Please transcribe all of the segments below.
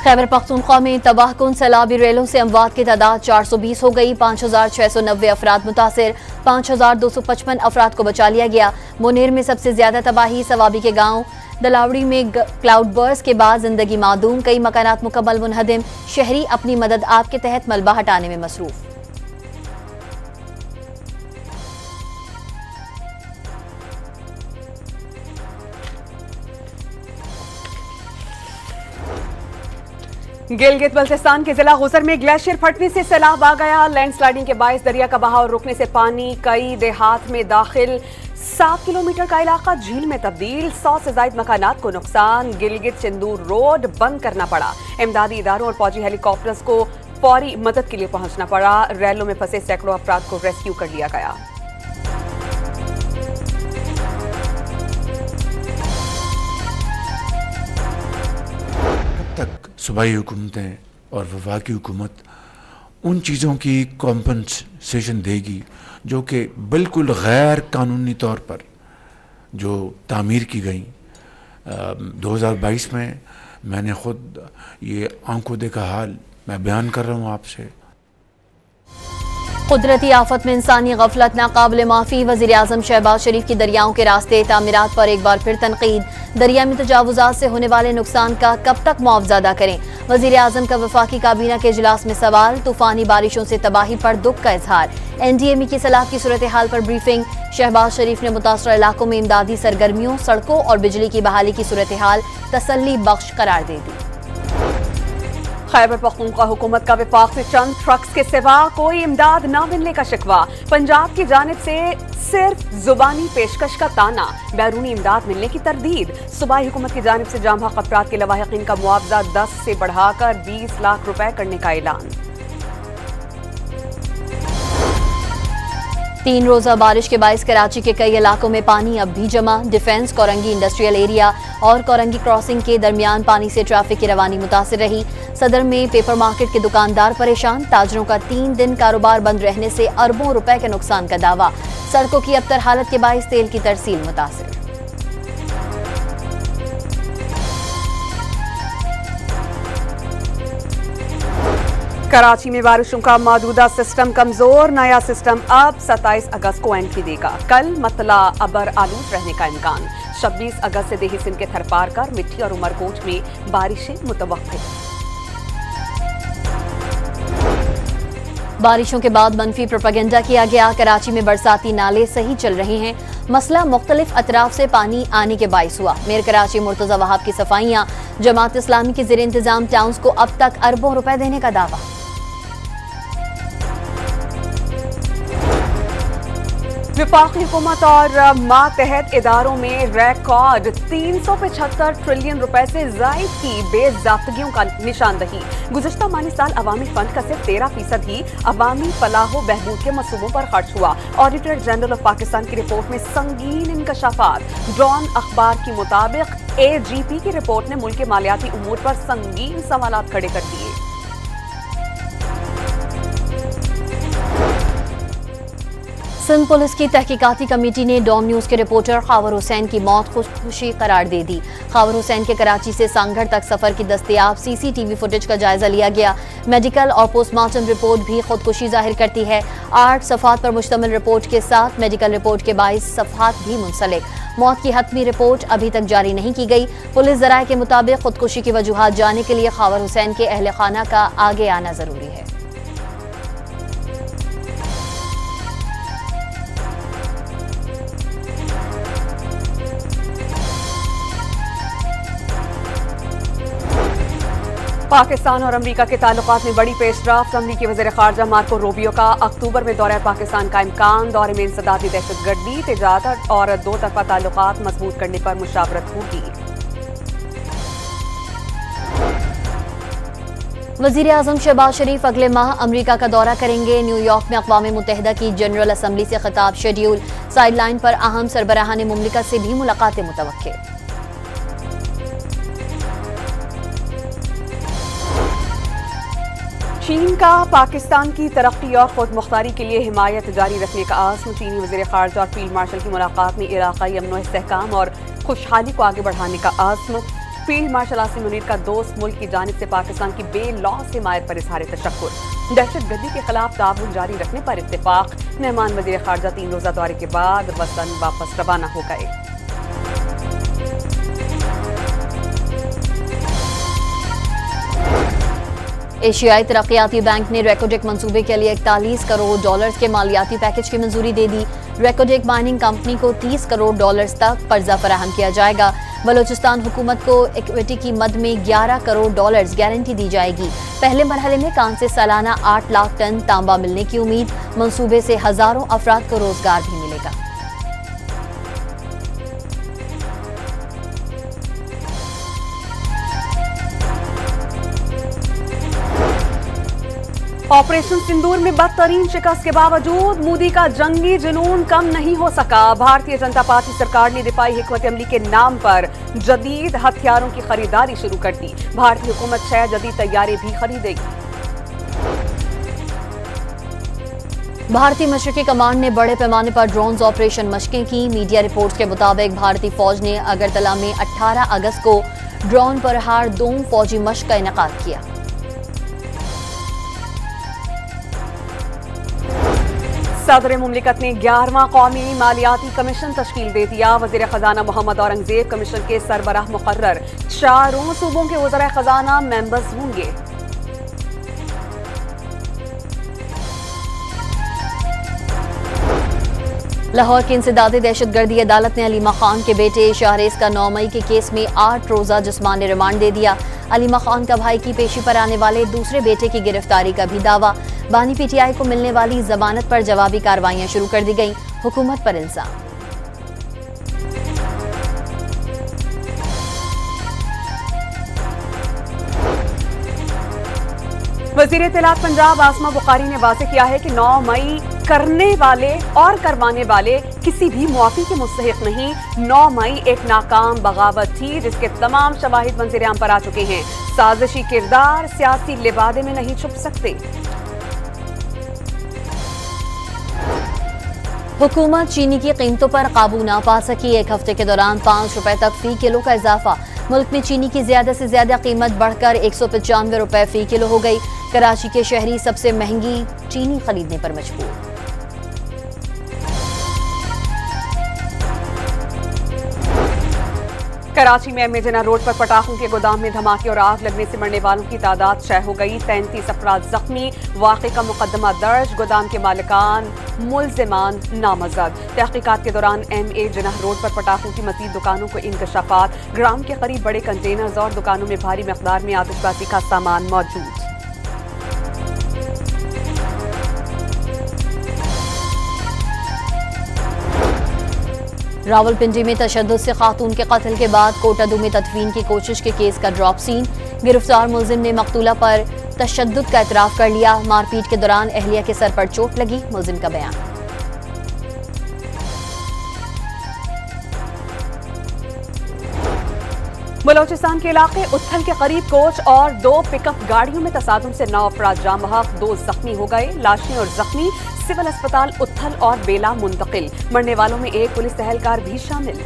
खैबर पख्तूनख्वा में तबाहकुन सैलाबी रेलों से अमवात की तादाद 420 हो गई। 5,690 अफराद मुतासिर, 5,255 अफराद को बचा लिया गया। मुनेर में सबसे ज्यादा तबाही सवाबी के गांव दलावड़ी में क्लाउड बर्स्ट के बाद जिंदगी मादूम, कई मकानात मुकम्मल मुनहदिम। शहरी अपनी मदद आप के तहत मलबा हटाने में मसरूफ। गिलगित बल्तिस्तान के जिला गुजर में ग्लेशियर फटने से सैलाब आ गया। लैंडस्लाइडिंग के बायस दरिया का बहाव रुकने से पानी कई देहात में दाखिल। 7 किलोमीटर का इलाका झील में तब्दील। 100 से ज्यादा मकानात को नुकसान। गिलगित चंदूर रोड बंद करना पड़ा। इमदादी इदारों और फौजी हेलीकॉप्टर्स को फौरी मदद के लिए पहुंचना पड़ा। रेलों में फंसे सैकड़ों अफराद को रेस्क्यू कर लिया गया। सूबाई हुकूमतें और वफाकी हुकूमत उन चीज़ों की कॉम्पनसेशन देगी जो कि बिल्कुल गैर कानूनी तौर पर जो तामीर की गई। 2022 में मैंने ख़ुद ये आंखों देखा हाल मैं बयान कर रहा हूँ आपसे। कुदरती आफत में इंसानी गफलत नाकाबिल माफी। वज़ीर आज़म शहबाज शरीफ की दरियाओं के रास्ते तामीरात पर एक बार फिर तनकीद। दरिया में तजावुजात से होने वाले नुकसान का कब तक मुआवजा अदा करें। वज़ीर आज़म का वफाकी काबीना के इजलास में सवाल। तूफानी बारिशों से तबाही पर दुख का इजहार। NDMA की सलाह की सूरत हाल पर ब्रीफिंग। शहबाज शरीफ ने मुतासरा इलाकों में इमदादी सरगर्मियों, सड़कों और बिजली की बहाली की सूरत हाल तसल्ली बख्श करार दे दी। खैबर पख्तूनख्वा हुकूमत का विफाक से चंद ट्रक्स के सिवा कोई इमदाद न मिलने का शिकवा। पंजाब की जानिब से सिर्फ जुबानी पेशकश का ताना। बैरूनी इमदाद मिलने की तरदीद। सूबाई हुकूमत की जानिब से जाम हक अफराद के लवाहिकीन का मुआवजा 10 से बढ़ाकर 20 लाख रुपए करने का ऐलान। 3 रोजा बारिश के बायस कराची के कई इलाकों में पानी अब भी जमा। डिफेंस, कोरंगी इंडस्ट्रियल एरिया और कोरंगी क्रॉसिंग के दरमियान पानी से ट्रैफिक की रवानी मुतासिर रही। सदर में पेपर मार्केट के दुकानदार परेशान। ताजरों का 3 दिन कारोबार बंद रहने से अरबों रुपए के नुकसान का दावा। सड़कों की अबतर हालत के बायस तेल की तरसील मुतासिर। कराची में बारिशों का मौजूदा सिस्टम कमजोर। नया सिस्टम अब 27 अगस्त को एंट्री देगा। कल मतला अबर आलूद रहने का इम्कान। 26 अगस्त से देही सिंध के थरपारकर, मिट्टी और उमरकोट में बारिशें मुतवक्किल। बारिशों के बाद मनफी प्रोपेगेंडा किया गया। कराची में बरसाती नाले सही चल रहे हैं। मसला मुख्तलिफ अतराफ से पानी आने के बाइस हुआ। मेयर कराची मुर्तजा वहाब की सफाइयां। जमात इस्लामी के ज़ेर इंतजाम टाउन्स को अब तक अरबों रुपए देने का दावा। विफाकी हुकूमत और मातहत इदारों में रिकॉर्ड 375 ट्रिलियन रुपए से जायद की बेज़ाब्तगियों का निशानदही। गुज़श्ता माली साल अवामी फंड का सिर्फ 13% ही अवामी फलाहो बहबूद के मंसूबों पर खर्च हुआ। ऑडिटर जनरल ऑफ पाकिस्तान की रिपोर्ट में संगीन इंकशाफात। डॉन अखबार के मुताबिक AGP की रिपोर्ट ने मुल्क के मालियाती उमूर पर संगीन सवालात खड़े कर दिए। सिंध पुलिस की तहकीकाती कमेटी ने डॉन न्यूज के रिपोर्टर खावर हुसैन की मौत खुदकुशी करार दे दी। खावर हुसैन के कराची से सांगढ़ तक सफर की दस्तयाब CCTV फुटेज का जायजा लिया गया। मेडिकल और पोस्टमार्टम रिपोर्ट भी खुदकुशी जाहिर करती है। 8 सफहात पर मुश्तमिल रिपोर्ट के साथ मेडिकल रिपोर्ट के 22 सफहात भी मुंसलिक। मौत की हतमी रिपोर्ट अभी तक जारी नहीं की गई। पुलिस जराये के मुताबिक खुदकुशी की वजूहात जानने के लिए खावर हुसैन के अहले खाना का आगे आना जरूरी है। पाकिस्तान और अमरीका के ताल्लुकात में बड़ी पेशरफ्त। अमरीकी वज़ीर ख़ारजा मार्को रूबियो का अक्टूबर में दौरा पाकिस्तान का इम्कान। दौरे में इंसदादी दहशतगर्दी, तिजारत और 2 तरफ़ा ताल्लुकात मजबूत करने पर मुशावरत होगी। वज़ीर आज़म शहबाज शरीफ अगले माह अमरीका का दौरा करेंगे। न्यूयॉर्क में अक़वाम मुत्तहिदा की जनरल असम्बली से खिताब शेड्यूल। साइडलाइन पर अहम सरबराहान मुमलिकत से भी मुलाकातें मुतवक्के। चीन का पाकिस्तान की तरक्की और खुद मुख्तारी के लिए हिमायत जारी रखने का आज़म। चीनी वज़ीर ख़ारजा और फील्ड मार्शल की मुलाकात में इलाक़ाई अमन व इस्तेहकाम और खुशहाली को आगे बढ़ाने का आज़म। फील्ड मार्शल आसिम मुनीर का दोस्त मुल्क की जानिब से पाकिस्तान की बेलौस हिमायत पर इजहार तशक्कुर। दहशतगर्दी के खिलाफ ताउन जारी रखने पर इत्तेफाक। मेहमान वज़ीर खारजा 3 रोज़ा दौरे के बाद वतन वापस रवाना हो गए। एशियाई तरक्याती बैंक ने रेकोडेक मंसूबे के लिए 41 करोड़ डॉलर्स के मालियाती पैकेज की मंजूरी दे दी। रेकोडेक माइनिंग कंपनी को 30 करोड़ डॉलर्स तक कर्जा फराहम किया जाएगा। बलोचिस्तान हुकूमत को इक्विटी की मद में 11 करोड़ डॉलर्स गारंटी दी जाएगी। पहले मरहले में काम से सालाना 8 लाख टन तांबा मिलने की उम्मीद। मंसूबे से हजारों अफराद को रोजगार भी मिलेगा। ऑपरेशन सिंदूर में बदतरीन शिकस्त के बावजूद मोदी का जंगी जुनून कम नहीं हो सका। भारतीय जनता पार्टी सरकार ने दिफाई हिकमत अमली के नाम पर जदीद हथियारों की खरीदारी शुरू कर दी। भारतीय हुकूमत 6 जदीद तैयारे भी खरीदेगी। भारतीय मशरकी कमांड ने बड़े पैमाने पर ड्रोन्स ऑपरेशन मशकें की। मीडिया रिपोर्ट्स के मुताबिक भारतीय फौज ने अगरतला में 18 अगस्त को ड्रोन प्रहार 2 फौजी मशक का इनेकाद किया। सदर मुमलिकत ने 11वां कौमी मालियाती कमीशन तश्कील दे दिया। वज़ीर खजाना मोहम्मद औरंगजेब कमीशन के सरबराह मुकर्रर। 4 सूबों के वज़ीर खजाना मेंबर्स होंगे। लाहौर की इंसदादी दहशतगर्दी अदालत ने अलीमा खान के बेटे शाहरेज का 9 मई के केस में 8 रोजा जिस्मानी रिमांड दे दिया। अलीमा खान का भाई की पेशी पर आने वाले दूसरे बेटे की गिरफ्तारी का भी दावा। बानी पीटीआई को मिलने वाली जमानत पर जवाबी कार्रवाइयां शुरू कर दी गई। हुकूमत पर इल्जाम। वज़ीर इत्तलात पंजाब आसमा बुखारी ने वाज़ेह किया है कि 9 मई करने वाले और करवाने वाले किसी भी मुआफ़ी के मुस्तहिक नहीं। 9 मई एक नाकाम बगावत थी जिसके तमाम शवाहिद मंज़िर-ए-आम पर आ चुके हैं। साजिशी किरदार सियासी लिबादे में नहीं छुप सकते। हुकूमत चीनी की कीमतों पर काबू ना पा सकी। 1 हफ्ते के दौरान 5 रुपए तक फी किलो का इजाफा। मुल्क में चीनी की ज्यादा से ज्यादा कीमत बढ़कर 195 रुपए फी किलो हो गई। कराची के शहरी सबसे महंगी चीनी खरीदने पर मजबूर। कराची में एम ए जिन्ना रोड पर पटाखों के गोदाम में धमाके और आग लगने से मरने वालों की तादाद 6 हो गई। 33 अफराद जख्मी। वाक़े का मुकदमा दर्ज। गोदाम के मालिकान मुल्ज़िमान नामजद। तहकीकात के दौरान एम ए जिन्ना रोड पर पटाखों की मज़ीद दुकानों को इंकशाफात। ग्राम के करीब बड़े कंटेनर्स और दुकानों में भारी मकदार में आतिशबाजी का सामान मौजूद। रावलपिंडी में तशद्दुद से खातून के कत्ल के बाद कोटादू में तदफीन की कोशिश के केस का ड्रॉप सीन। गिरफ्तार मुलजिम ने मकतूला पर तशद्दुद का इतराफ कर लिया। मारपीट के दौरान अहलिया के सर पर चोट लगी। मुलजिम का बयान। बलोचिस्तान के इलाके उथल के करीब कोच और 2 पिकअप गाड़ियों में तसादुम से 9 अफराद जाम बहक। 2 जख्मी हो गए। लाशें और जख्मी सिविल अस्पताल उथल और बेला मुंतकिल। मरने वालों में एक पुलिस एहलकार भी शामिल।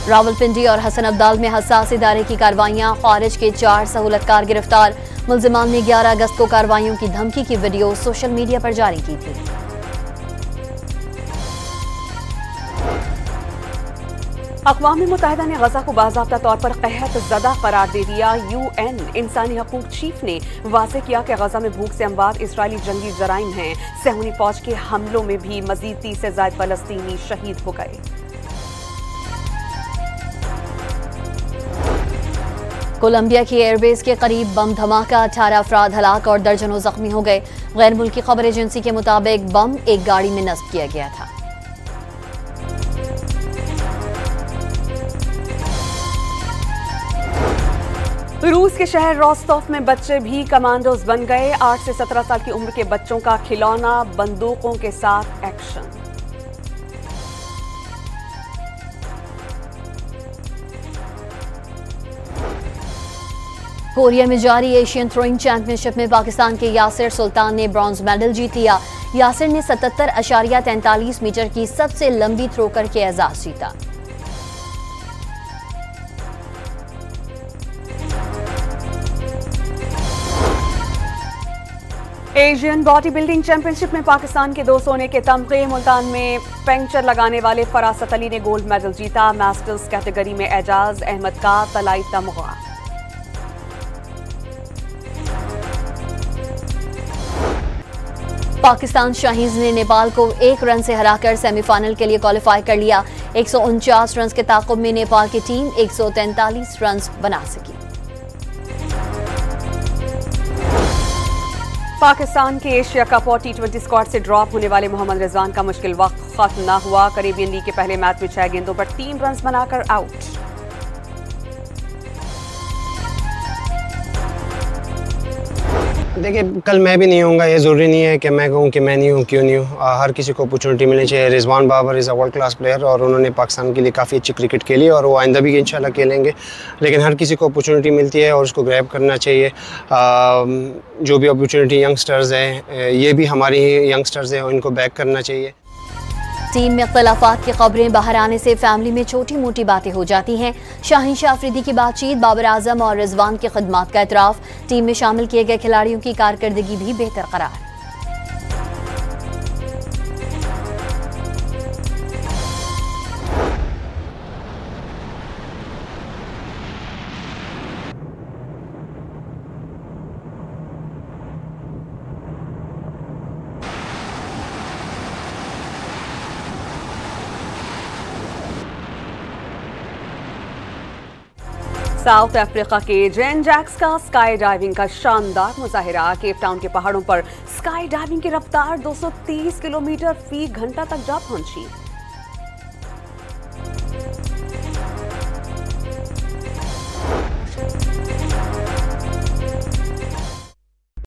रावलपिंडी और हसन अब्दाल में हसास इदारे की कार्रवाइयां। खारिज के 4 सहूलतकार गिरफ्तार। मुल्जिमान ने 11 अगस्त को कार्रवाइयों की धमकी की वीडियो सोशल मीडिया पर जारी की थी। अक़वाम मुत्तहिदा ने गजा को बाज़ाब्ता तौर पर कहत ज़दा करार दे दिया। UN इंसानी हकूक चीफ ने वाज़ेह किया कि गजा में भूख से अमवात इजरायली जंगी जराइम हैं। सहूनी फौज के हमलों में भी मजीद 30 से ज़ायद फलस्तीनी शहीद हो गए। कोलंबिया की एयरबेस के करीब बम धमाका। 18 अफराद हलाक और दर्जनों जख्मी हो गए। गैर मुल्की खबर एजेंसी के मुताबिक बम एक गाड़ी में नस्ब किया गया था। रूस के शहर रोस्टोव में बच्चे भी कमांडोज बन गए। 8 से 17 साल की उम्र के बच्चों का खिलौना बंदूकों के साथ एक्शन। कोरिया में जारी एशियन थ्रोइंग चैंपियनशिप में पाकिस्तान के यासिर सुल्तान ने ब्रॉन्ज मेडल जीत लिया। यासिर ने 77.43 मीटर की सबसे लंबी थ्रो करके एजाज जीता। एशियन बॉडी बिल्डिंग चैंपियनशिप में पाकिस्तान के 2 सोने के तमगे। मुल्तान में पंक्चर लगाने वाले फरासत अली ने गोल्ड मेडल जीता। मास्टर्स कैटेगरी में एजाज अहमद का तलाई तमगा। पाकिस्तान शाहीज ने नेपाल को 1 रन से हराकर सेमीफाइनल के लिए क्वालिफाई कर लिया। 149 रन के ताक़ुब में नेपाल की टीम 143 रन बना सकी। पाकिस्तान के एशिया कप और T20 स्क्वाड से ड्रॉप होने वाले मोहम्मद रिजवान का मुश्किल वक्त खत्म न हुआ। कैरेबियन लीग के पहले मैच में 6 गेंदों पर 3 रन बनाकर आउट। देखिए, कल मैं भी नहीं होऊंगा, ये ज़रूरी नहीं है कि मैं कहूँ कि मैं नहीं हूँ, क्यों नहीं हूँ। हर किसी को अपॉर्चुनिटी मिलनी चाहिए। Rizwan Babar is a world class player और उन्होंने पाकिस्तान के लिए काफ़ी अच्छी क्रिकेट खेली और वो आइंदा भी इंशाल्लाह खेलेंगे। लेकिन हर किसी को अपॉर्चुनिटी मिलती है और उसको ग्रैब करना चाहिए। जो भी अपॉर्चुनिटी यंगस्टर्स हैं, ये भी हमारी यंगस्टर्स हैं, इनको बैक करना चाहिए। टीम में इख्तलाफात की खबरें बाहर आने से फैमिली में छोटी मोटी बातें हो जाती हैं। शाहीन शाह अफरीदी की बातचीत, बाबर आजम और रिजवान की खिदमत का एतराफ़। टीम में शामिल किए गए खिलाड़ियों की कारकर्दगी भी बेहतर करार। साउथ अफ्रीका के जेन जैक्स का स्काई डाइविंग का शानदार मुजाहिरा। केप टाउन के पहाड़ों पर स्काई डाइविंग की रफ्तार 230 किलोमीटर फी घंटा तक जा पहुंची।